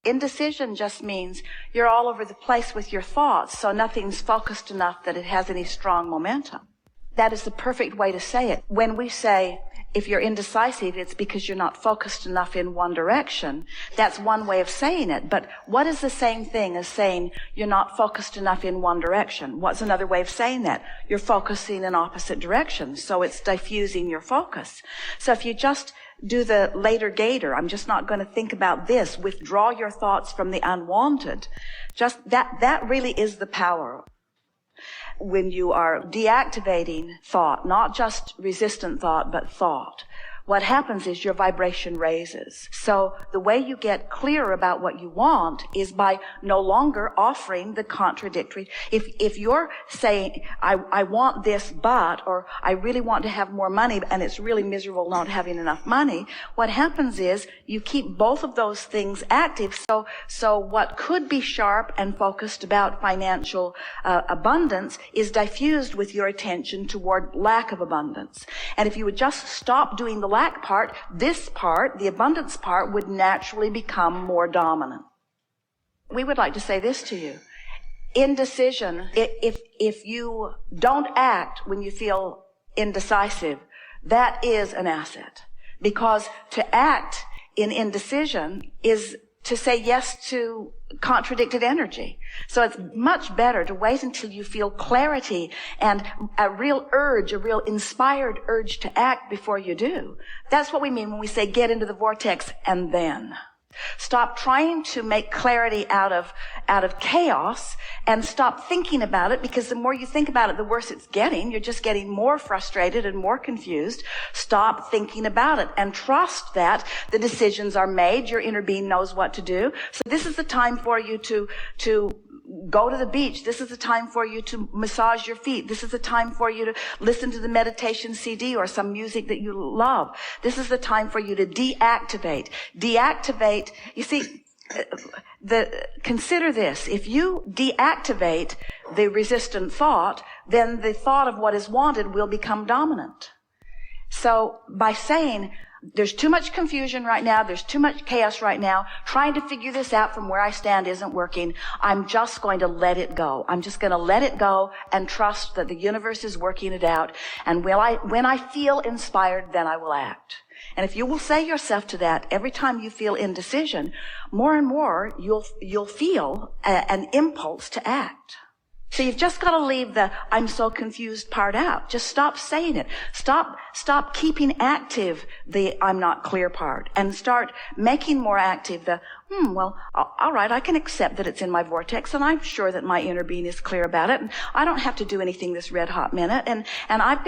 Indecision just means you're all over the place with your thoughts, so nothing's focused enough that it has any strong momentum. That is the perfect way to say it. When we say, if you're indecisive, it's because you're not focused enough in one direction. That's one way of saying it. But what is the same thing as saying you're not focused enough in one direction? What's another way of saying that? You're focusing in opposite directions. So it's diffusing your focus. So if you just do the later gator, I'm just not going to think about this. Withdraw your thoughts from the unwanted. Just that really is the power. When you are deactivating thought, not just resistant thought, but thought, what happens is your vibration raises. So the way you get clear about what you want is by no longer offering the contradictory. If you're saying, I want this, but, or I really want to have more money, and it's really miserable not having enough money, what happens is you keep both of those things active. So what could be sharp and focused about financial abundance is diffused with your attention toward lack of abundance. And if you would just stop doing the lack part, this part, the abundance part, would naturally become more dominant. We would like to say this to you. Indecision, if you don't act when you feel indecisive, that is an asset. Because to act in indecision is to say yes to contradicted energy. So it's much better to wait until you feel clarity and a real urge, a real inspired urge to act before you do. That's what we mean when we say get into the vortex and then. Stop trying to make clarity out of chaos and stop thinking about it, because the more you think about it, the worse it's getting. You're just getting more frustrated and more confused. Stop thinking about it and trust that the decisions are made. Your inner being knows what to do. So this is the time for you to go to the beach. This is the time for you to massage your feet. This is the time for you to listen to the meditation CD or some music that you love. This is the time for you to deactivate. Deactivate. You see, consider this. If you deactivate the resistant thought, then the thought of what is wanted will become dominant. So by saying, there's too much confusion right now, there's too much chaos right now, trying to figure this out from where I stand isn't working, I'm just going to let it go. I'm just going to let it go and trust that the universe is working it out. And when I feel inspired, then I will act. And if you will say yourself to that every time you feel indecision, more and more you'll feel an impulse to act. So you've just got to leave the I'm so confused part out. Just stop saying it. Stop keeping active the I'm not clear part, and start making more active the well, all right, I can accept that it's in my vortex, and I'm sure that my inner being is clear about it, and I don't have to do anything this red hot minute, and I've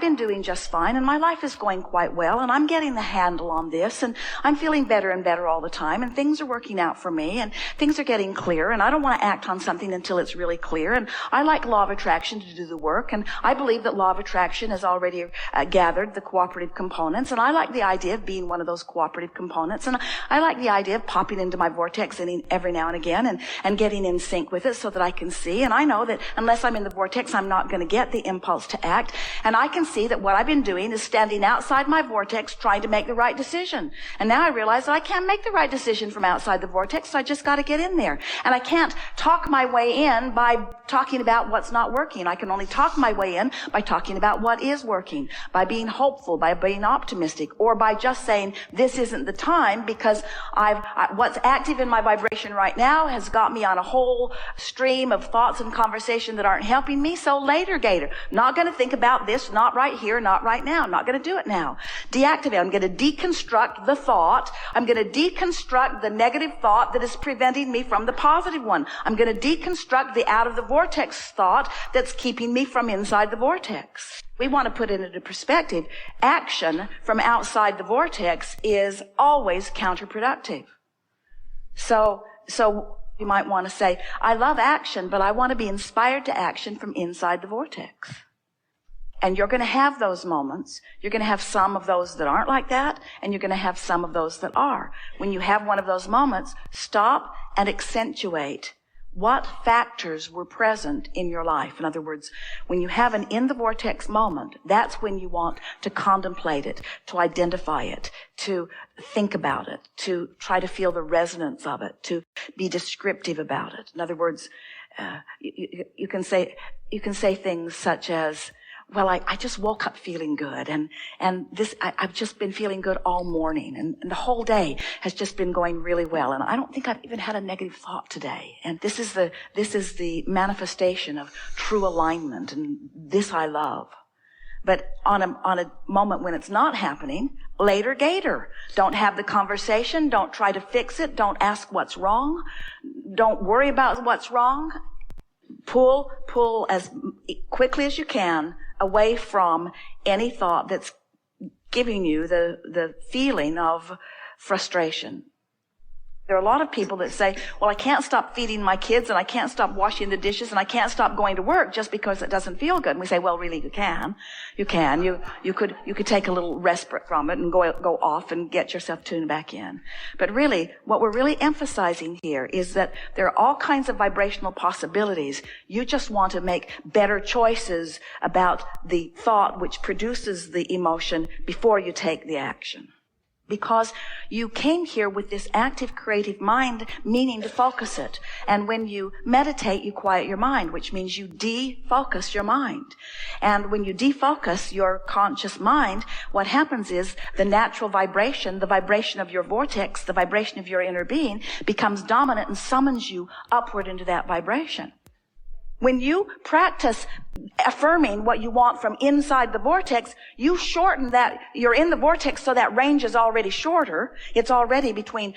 been doing just fine, and my life is going quite well, and I'm getting the handle on this, and I'm feeling better and better all the time, and things are working out for me, and things are getting clear, and I don't want to act on something until it's really clear, and I like law of attraction to do the work, and I believe that law of attraction has already gathered the cooperative components, and I like the idea of being one of those cooperative components, and I like the idea of popping into my vortex every now and again and getting in sync with it so that I can see. And I know that unless I'm in the vortex, I'm not going to get the impulse to act. And I can see that what I've been doing is standing outside my vortex trying to make the right decision. And now I realize that I can't make the right decision from outside the vortex, so I just got to get in there. And I can't talk my way in by talking about what's not working. I can only talk my way in by talking about what is working, by being hopeful, by being optimistic, or by just saying this isn't the time because what's active in my vibration right now has got me on a whole stream of thoughts and conversation that aren't helping me. So later, Gator, not going to think about this, not right here, not right now, not going to do it now. Deactivate. I'm going to deconstruct the thought. I'm going to deconstruct the negative thought that is preventing me from the positive one. I'm going to deconstruct the out of the vortex thought that's keeping me from inside the vortex. We want to put it into perspective. Action from outside the vortex is always counterproductive. So you might want to say, I love action, but I want to be inspired to action from inside the vortex. And you're going to have those moments. You're going to have some of those that aren't like that, and you're going to have some of those that are. When you have one of those moments, stop and accentuate what factors were present in your life. In other words, when you have an in the vortex moment, that's when you want to contemplate it, to identify it, to think about it, to try to feel the resonance of it, to be descriptive about it. In other words, you can say things such as, well, I just woke up feeling good, and I've just been feeling good all morning, and the whole day has just been going really well, and I don't think I've even had a negative thought today. And this is the manifestation of true alignment, and this I love. But on a moment when it's not happening, later gator. Don't have the conversation, don't try to fix it, don't ask what's wrong, don't worry about what's wrong. Pull as quickly as you can away from any thought that's giving you the feeling of frustration. There are a lot of people that say, well, I can't stop feeding my kids, and I can't stop washing the dishes, and I can't stop going to work just because it doesn't feel good. And we say, well, really, you can. You can. You could take a little respite from it and go off and get yourself tuned back in. But really, what we're really emphasizing here is that there are all kinds of vibrational possibilities. You just want to make better choices about the thought which produces the emotion before you take the action. Because you came here with this active creative mind, meaning to focus it. And when you meditate, you quiet your mind, which means you defocus your mind. And when you defocus your conscious mind, what happens is the natural vibration, the vibration of your vortex, the vibration of your inner being, becomes dominant and summons you upward into that vibration. When you practice affirming what you want from inside the vortex, you shorten that. You're in the vortex, so that range is already shorter. It's already between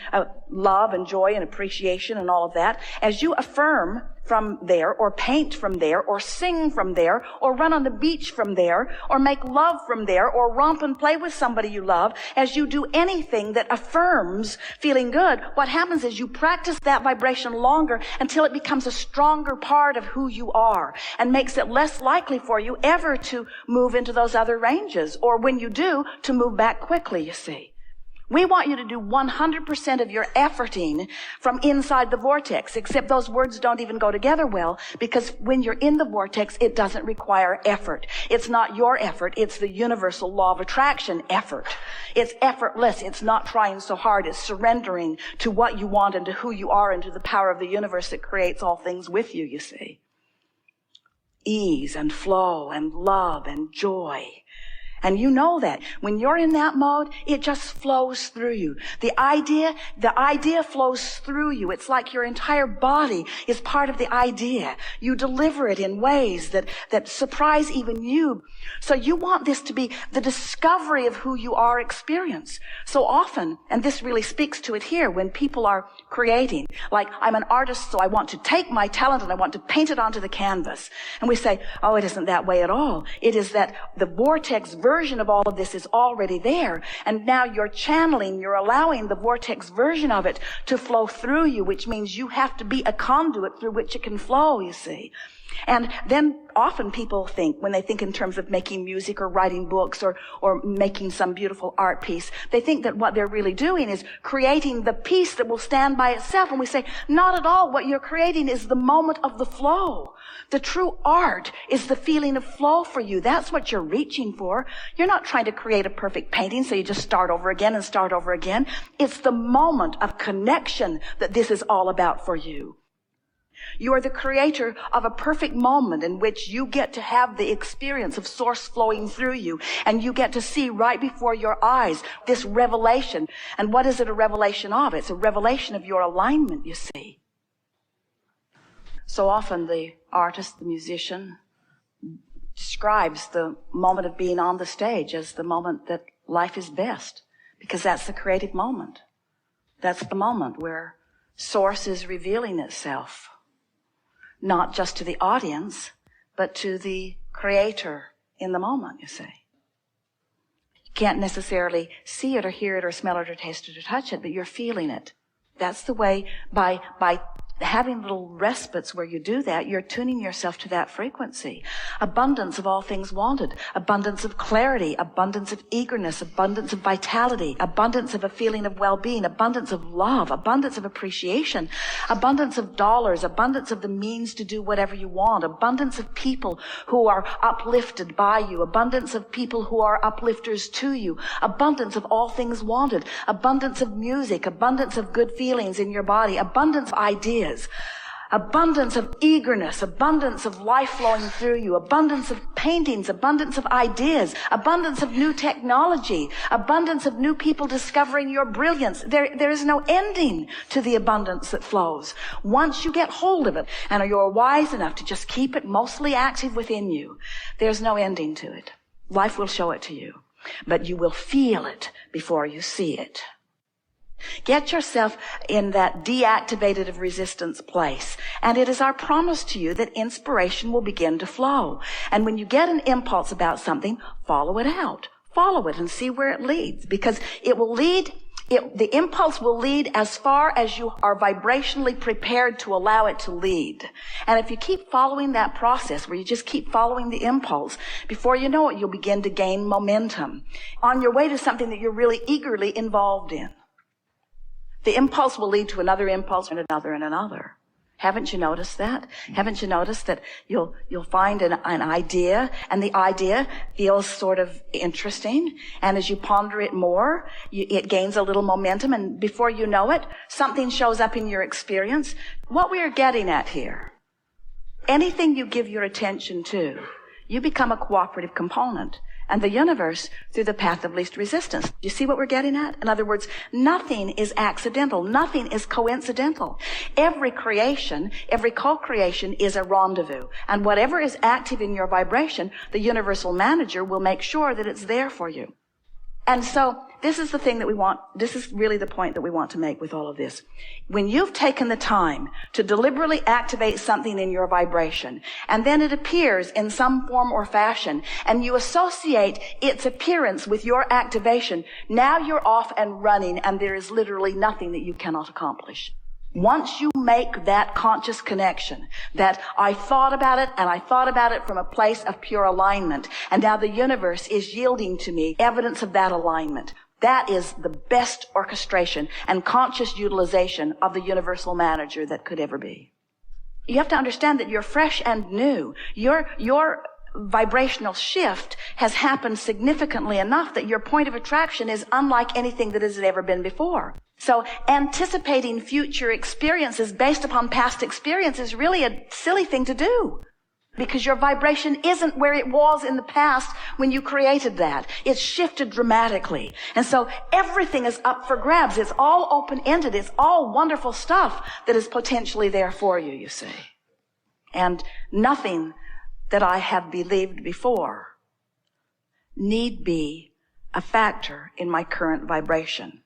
love and joy and appreciation and all of that. As you affirm from there, or paint from there, or sing from there, or run on the beach from there, or make love from there, or romp and play with somebody you love, as you do anything that affirms feeling good, what happens is you practice that vibration longer until it becomes a stronger part of who you are and makes it less likely for you ever to move into those other ranges, or when you do, to move back quickly, you see. We want you to do 100% of your efforting from inside the vortex, except those words don't even go together well, because when you're in the vortex, it doesn't require effort. It's not your effort. It's the universal law of attraction effort. It's effortless. It's not trying so hard. It's surrendering to what you want and to who you are and to the power of the universe that creates all things with you, you see. Ease and flow and love and joy. And you know that. When you're in that mode, it just flows through you. The idea flows through you. It's like your entire body is part of the idea. You deliver it in ways that surprise even you. So you want this to be the discovery of who you are experience. So often, and this really speaks to it here, when people are creating, like I'm an artist, so I want to take my talent and I want to paint it onto the canvas. And we say, oh, it isn't that way at all. It is that the vortex version of all of this is already there. And now you're channeling, you're allowing the vortex version of it to flow through you, which means you have to be a conduit through which it can flow, you see. And then often people think, when they think in terms of making music or writing books or making some beautiful art piece, they think that what they're really doing is creating the piece that will stand by itself. And we say, not at all. What you're creating is the moment of the flow. The true art is the feeling of flow for you. That's what you're reaching for. You're not trying to create a perfect painting, so you just start over again and start over again. It's the moment of connection that this is all about for you. You are the creator of a perfect moment in which you get to have the experience of source flowing through you, and you get to see right before your eyes this revelation. And what is it a revelation of? It's a revelation of your alignment, you see. So often the artist, the musician, describes the moment of being on the stage as the moment that life is best, because that's the creative moment. That's the moment where source is revealing itself. Not just to the audience, but to the creator in the moment, you see. You can't necessarily see it or hear it or smell it or taste it or touch it, but you're feeling it. That's the way, by having little respites where you do that, you're tuning yourself to that frequency. Abundance of all things wanted, abundance of clarity, abundance of eagerness, abundance of vitality, abundance of a feeling of well-being, abundance of love, abundance of appreciation, abundance of dollars, abundance of the means to do whatever you want, abundance of people who are uplifted by you, abundance of people who are uplifters to you, abundance of all things wanted, abundance of music, abundance of good feelings in your body, abundance of ideas, abundance of eagerness, abundance of life flowing through you, abundance of paintings, abundance of ideas, abundance of new technology, abundance of new people discovering your brilliance. There is no ending to the abundance that flows. Once you get hold of it and you're wise enough to just keep it mostly active within you, there's no ending to it. Life will show it to you, but you will feel it before you see it. Get yourself in that deactivated of resistance place. And it is our promise to you that inspiration will begin to flow. And when you get an impulse about something, follow it out. Follow it and see where it leads. Because it will lead, the impulse will lead as far as you are vibrationally prepared to allow it to lead. And if you keep following that process where you just keep following the impulse, before you know it, you'll begin to gain momentum on your way to something that you're really eagerly involved in. The impulse will lead to another impulse and another and another. Haven't you noticed that? Haven't you noticed that you'll find an idea, and the idea feels sort of interesting, and as you ponder it more, it gains a little momentum, and before you know it, something shows up in your experience. What we are getting at here, anything you give your attention to, you become a cooperative component. And the universe through the path of least resistance. Do you see what we're getting at? In other words, nothing is accidental. Nothing is coincidental. Every creation, every co-creation is a rendezvous. And whatever is active in your vibration, the universal manager will make sure that it's there for you. And so this is the thing that we want, this is really the point that we want to make with all of this. When you've taken the time to deliberately activate something in your vibration, and then it appears in some form or fashion, and you associate its appearance with your activation, now you're off and running, and there is literally nothing that you cannot accomplish. Once you make that conscious connection, that I thought about it, and I thought about it from a place of pure alignment, and now the universe is yielding to me evidence of that alignment. That is the best orchestration and conscious utilization of the universal manager that could ever be. You have to understand that you're fresh and new. Your vibrational shift has happened significantly enough that your point of attraction is unlike anything that has ever been before. So anticipating future experiences based upon past experience is really a silly thing to do, because your vibration isn't where it was in the past when you created that. It's shifted dramatically. And so everything is up for grabs. It's all open-ended. It's all wonderful stuff that is potentially there for you, you see. And nothing that I have believed before need be a factor in my current vibration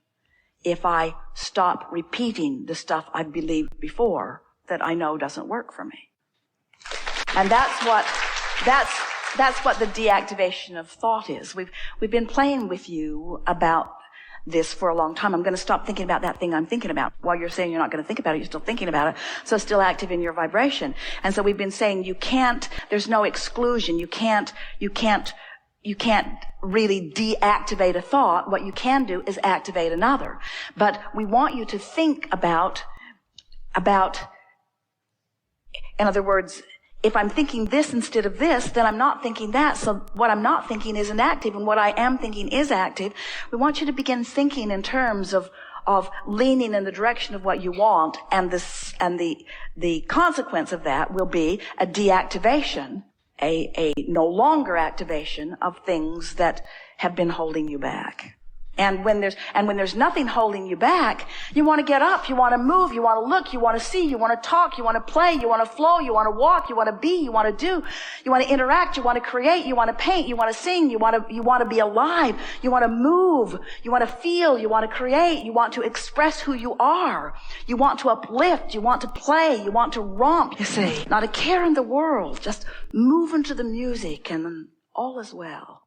if I stop repeating the stuff I've believed before that I know doesn't work for me. And that's what the deactivation of thought is. We've been playing with you about this for a long time. I'm going to stop thinking about that thing I'm thinking about. While you're saying you're not going to think about it, you're still thinking about it. So it's still active in your vibration. And so we've been saying there's no exclusion. You can't really deactivate a thought. What you can do is activate another. But we want you to think about, in other words, if I'm thinking this instead of this, then I'm not thinking that. So what I'm not thinking isn't active, and what I am thinking is active. We want you to begin thinking in terms of leaning in the direction of what you want, and the consequence of that will be a deactivation, a no longer activation of things that have been holding you back. And when there's nothing holding you back, you want to get up, you want to move, you want to look, you want to see, you want to talk, you want to play, you want to flow, you want to walk, you want to be, you want to do, you want to interact, you want to create, you want to paint, you want to sing, you want to be alive, you want to move, you want to feel, you want to create, you want to express who you are, you want to uplift, you want to play, you want to romp, you see. Not a care in the world, just move into the music and all is well.